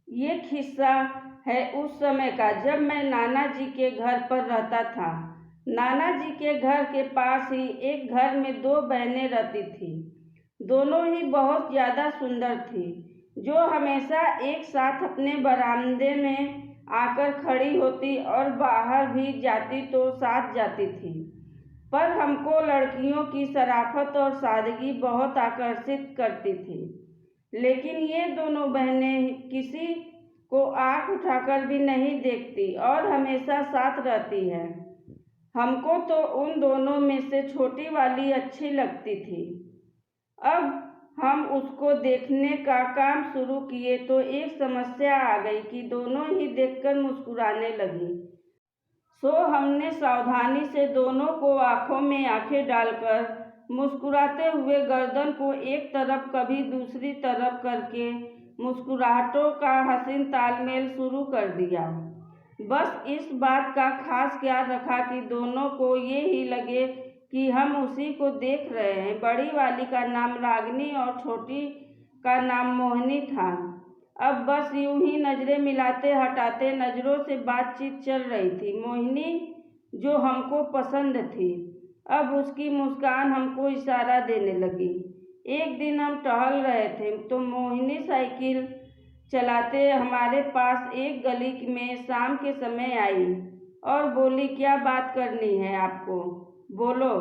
ये किस्सा है उस समय का जब मैं नाना जी के घर पर रहता था। नाना जी के घर के पास ही एक घर में दो बहनें रहती थी। दोनों ही बहुत ज़्यादा सुंदर थी, जो हमेशा एक साथ अपने बरामदे में आकर खड़ी होती और बाहर भी जाती तो साथ जाती थी। पर हमको लड़कियों की शराफत और सादगी बहुत आकर्षित करती थी। लेकिन ये दोनों बहनें किसी को आंख उठाकर भी नहीं देखती और हमेशा साथ रहती है। हमको तो उन दोनों में से छोटी वाली अच्छी लगती थी। अब हम उसको देखने का काम शुरू किए तो एक समस्या आ गई कि दोनों ही देखकर मुस्कुराने लगी। सो हमने सावधानी से दोनों को आंखों में आंखें डालकर मुस्कुराते हुए गर्दन को एक तरफ कभी दूसरी तरफ करके मुस्कुराहटों का हसीन तालमेल शुरू कर दिया। बस इस बात का खास ख्याल रखा कि दोनों को ये ही लगे कि हम उसी को देख रहे हैं। बड़ी वाली का नाम रागिनी और छोटी का नाम मोहिनी था। अब बस यूं ही नजरें मिलाते हटाते नजरों से बातचीत चल रही थी। मोहिनी जो हमको पसंद थी, अब उसकी मुस्कान हमको इशारा देने लगी। एक दिन हम टहल रहे थे तो मोहिनी साइकिल चलाते हमारे पास एक गली में शाम के समय आई और बोली, क्या बात करनी है आपको, बोलो।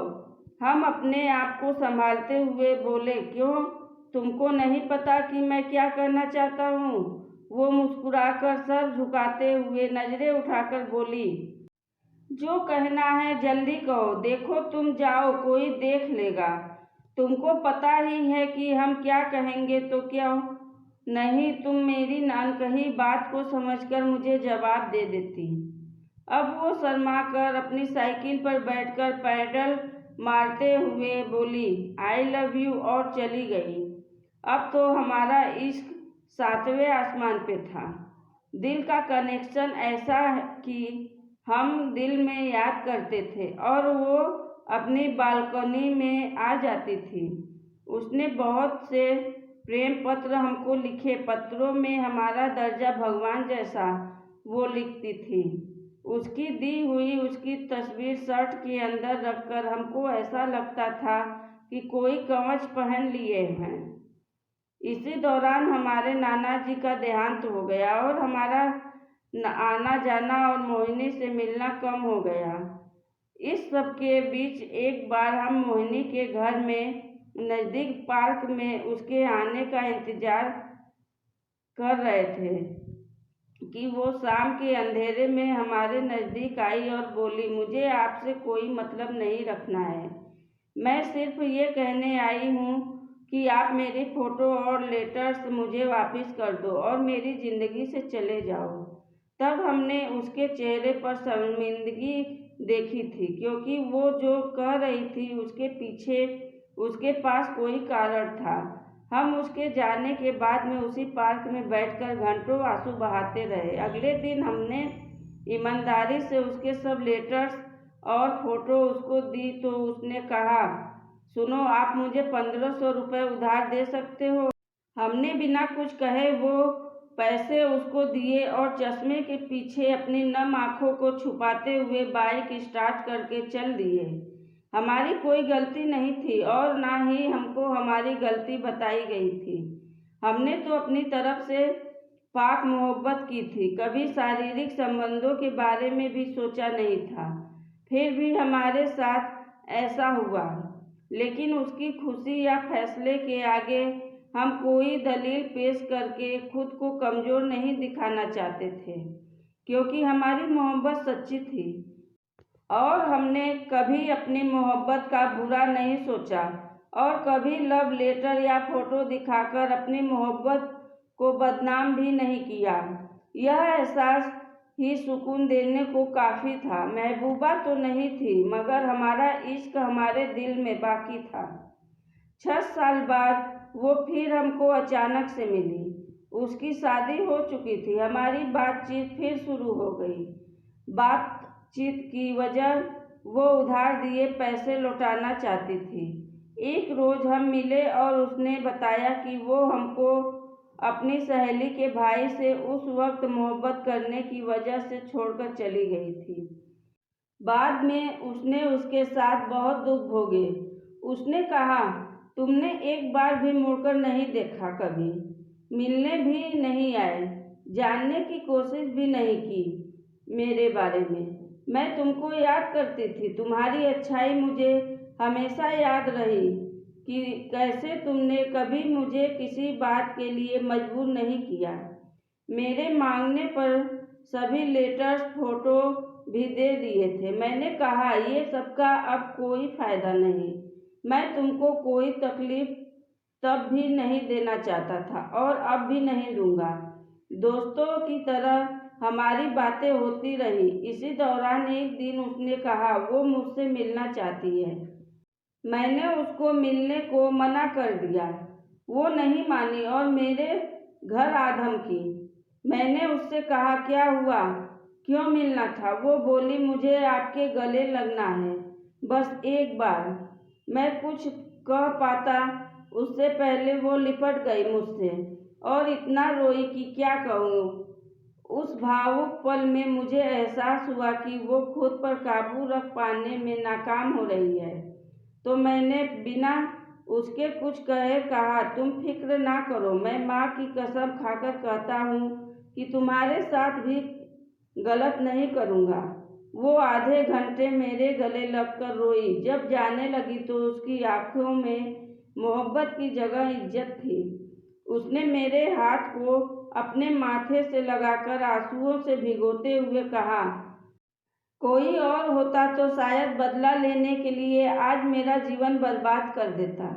हम अपने आप को संभालते हुए बोले, क्यों, तुमको नहीं पता कि मैं क्या कहना चाहता हूँ? वो मुस्कुराकर सर झुकाते हुए नजरें उठाकर बोली, जो कहना है जल्दी कहो, देखो तुम जाओ कोई देख लेगा। तुमको पता ही है कि हम क्या कहेंगे तो क्यों नहीं तुम मेरी अनकही बात को समझकर मुझे जवाब दे देती। अब वो शर्माकर अपनी साइकिल पर बैठकर पैडल मारते हुए बोली, आई लव यू, और चली गई। अब तो हमारा इश्क 7वें आसमान पे था। दिल का कनेक्शन ऐसा कि हम दिल में याद करते थे और वो अपनी बालकनी में आ जाती थी। उसने बहुत से प्रेम पत्र हमको लिखे। पत्रों में हमारा दर्जा भगवान जैसा वो लिखती थी। उसकी दी हुई उसकी तस्वीर शर्ट के अंदर रखकर हमको ऐसा लगता था कि कोई कवच पहन लिए हैं। इसी दौरान हमारे नाना जी का देहांत हो गया और हमारा आना जाना और मोहिनी से मिलना कम हो गया। इस सब के बीच एक बार हम मोहिनी के घर में नज़दीक पार्क में उसके आने का इंतजार कर रहे थे कि वो शाम के अंधेरे में हमारे नज़दीक आई और बोली, मुझे आपसे कोई मतलब नहीं रखना है। मैं सिर्फ ये कहने आई हूँ कि आप मेरी फ़ोटो और लेटर्स मुझे वापस कर दो और मेरी ज़िंदगी से चले जाओ। तब हमने उसके चेहरे पर शर्मिंदगी देखी थी, क्योंकि वो जो कह रही थी उसके पीछे उसके पास कोई कारण था। हम उसके जाने के बाद में उसी पार्क में बैठकर घंटों आंसू बहाते रहे। अगले दिन हमने ईमानदारी से उसके सब लेटर्स और फोटो उसको दी तो उसने कहा, सुनो, आप मुझे 1500 रुपये उधार दे सकते हो। हमने बिना कुछ कहे वो पैसे उसको दिए और चश्मे के पीछे अपनी नम आंखों को छुपाते हुए बाइक स्टार्ट करके चल दिए। हमारी कोई गलती नहीं थी और ना ही हमको हमारी गलती बताई गई थी। हमने तो अपनी तरफ से पाक मोहब्बत की थी, कभी शारीरिक संबंधों के बारे में भी सोचा नहीं था। फिर भी हमारे साथ ऐसा हुआ। लेकिन उसकी खुशी या फैसले के आगे हम कोई दलील पेश करके खुद को कमज़ोर नहीं दिखाना चाहते थे, क्योंकि हमारी मोहब्बत सच्ची थी और हमने कभी अपनी मोहब्बत का बुरा नहीं सोचा और कभी लव लेटर या फोटो दिखाकर अपनी मोहब्बत को बदनाम भी नहीं किया। यह एहसास ही सुकून देने को काफ़ी था। महबूबा तो नहीं थी, मगर हमारा इश्क हमारे दिल में बाकी था। 6 साल बाद वो फिर हमको अचानक से मिली। उसकी शादी हो चुकी थी। हमारी बातचीत फिर शुरू हो गई। बातचीत की वजह वो उधार दिए पैसे लौटाना चाहती थी। एक रोज़ हम मिले और उसने बताया कि वो हमको अपनी सहेली के भाई से उस वक्त मोहब्बत करने की वजह से छोड़कर चली गई थी। बाद में उसने उसके साथ बहुत दुख भोगे। उसने कहा, तुमने एक बार भी मुड़कर नहीं देखा, कभी मिलने भी नहीं आए, जानने की कोशिश भी नहीं की मेरे बारे में। मैं तुमको याद करती थी, तुम्हारी अच्छाई मुझे हमेशा याद रही कि कैसे तुमने कभी मुझे किसी बात के लिए मजबूर नहीं किया। मेरे मांगने पर सभी लेटर्स, फोटो भी दे दिए थे। मैंने कहा, ये सबका अब कोई फायदा नहीं, मैं तुमको कोई तकलीफ तब भी नहीं देना चाहता था और अब भी नहीं दूंगा। दोस्तों की तरह हमारी बातें होती रही। इसी दौरान एक दिन उसने कहा वो मुझसे मिलना चाहती है। मैंने उसको मिलने को मना कर दिया। वो नहीं मानी और मेरे घर आ धमकी। मैंने उससे कहा, क्या हुआ, क्यों मिलना था? वो बोली, मुझे आपके गले लगना है, बस एक बार। मैं कुछ कह पाता उससे पहले वो लिपट गई मुझसे और इतना रोई कि क्या कहूँ। उस भावुक पल में मुझे एहसास हुआ कि वो खुद पर काबू रख पाने में नाकाम हो रही है। तो मैंने बिना उसके कुछ कहे कहा, तुम फिक्र ना करो, मैं माँ की कसम खाकर कहता हूँ कि तुम्हारे साथ भी गलत नहीं करूँगा। वो आधे घंटे मेरे गले लगकर रोई। जब जाने लगी तो उसकी आंखों में मोहब्बत की जगह इज्जत थी। उसने मेरे हाथ को अपने माथे से लगाकर आंसुओं से भिगोते हुए कहा, कोई और होता तो शायद बदला लेने के लिए आज मेरा जीवन बर्बाद कर देता,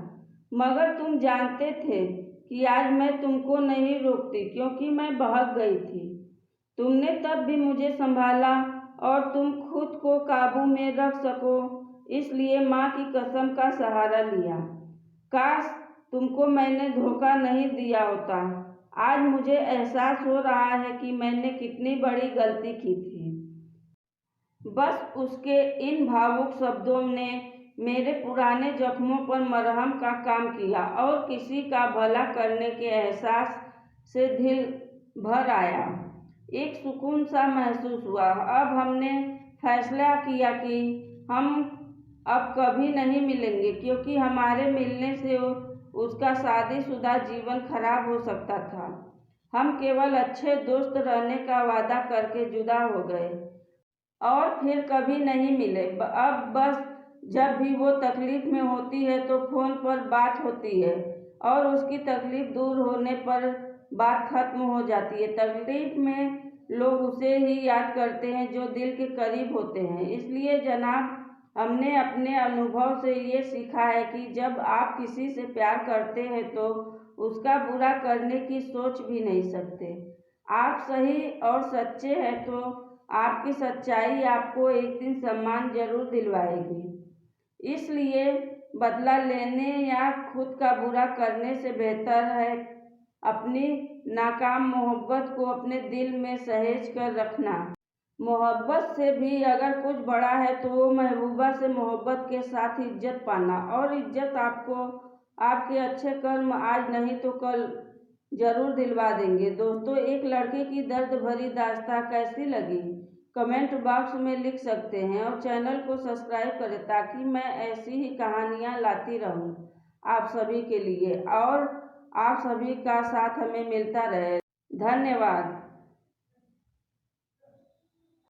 मगर तुम जानते थे कि आज मैं तुमको नहीं रोकती, क्योंकि मैं बहक गई थी। तुमने तब भी मुझे संभाला और तुम खुद को काबू में रख सको, इसलिए माँ की कसम का सहारा लिया। काश तुमको मैंने धोखा नहीं दिया होता। आज मुझे एहसास हो रहा है कि मैंने कितनी बड़ी गलती की थी। बस उसके इन भावुक शब्दों ने मेरे पुराने जख्मों पर मरहम का काम किया और किसी का भला करने के एहसास से दिल भर आया। एक सुकून सा महसूस हुआ। अब हमने फैसला किया कि हम अब कभी नहीं मिलेंगे, क्योंकि हमारे मिलने से उसका शादीशुदा जीवन खराब हो सकता था। हम केवल अच्छे दोस्त रहने का वादा करके जुदा हो गए और फिर कभी नहीं मिले। अब बस जब भी वो तकलीफ में होती है तो फ़ोन पर बात होती है और उसकी तकलीफ दूर होने पर बात खत्म हो जाती है। तकलीफ में लोग उसे ही याद करते हैं जो दिल के करीब होते हैं। इसलिए जनाब, हमने अपने अनुभव से ये सीखा है कि जब आप किसी से प्यार करते हैं तो उसका बुरा करने की सोच भी नहीं सकते। आप सही और सच्चे हैं तो आपकी सच्चाई आपको एक दिन सम्मान जरूर दिलवाएगी। इसलिए बदला लेने या खुद का बुरा करने से बेहतर है अपनी नाकाम मोहब्बत को अपने दिल में सहेज कर रखना। मोहब्बत से भी अगर कुछ बड़ा है तो वो महबूबा से मोहब्बत के साथ इज्जत पाना, और इज्जत आपको आपके अच्छे कर्म आज नहीं तो कल जरूर दिलवा देंगे। दोस्तों, एक लड़के की दर्द भरी दास्तां कैसी लगी कमेंट बॉक्स में लिख सकते हैं और चैनल को सब्सक्राइब करें ताकि मैं ऐसी ही कहानियाँ लाती रहूँ आप सभी के लिए और आप सभी का साथ हमें मिलता रहे। धन्यवाद।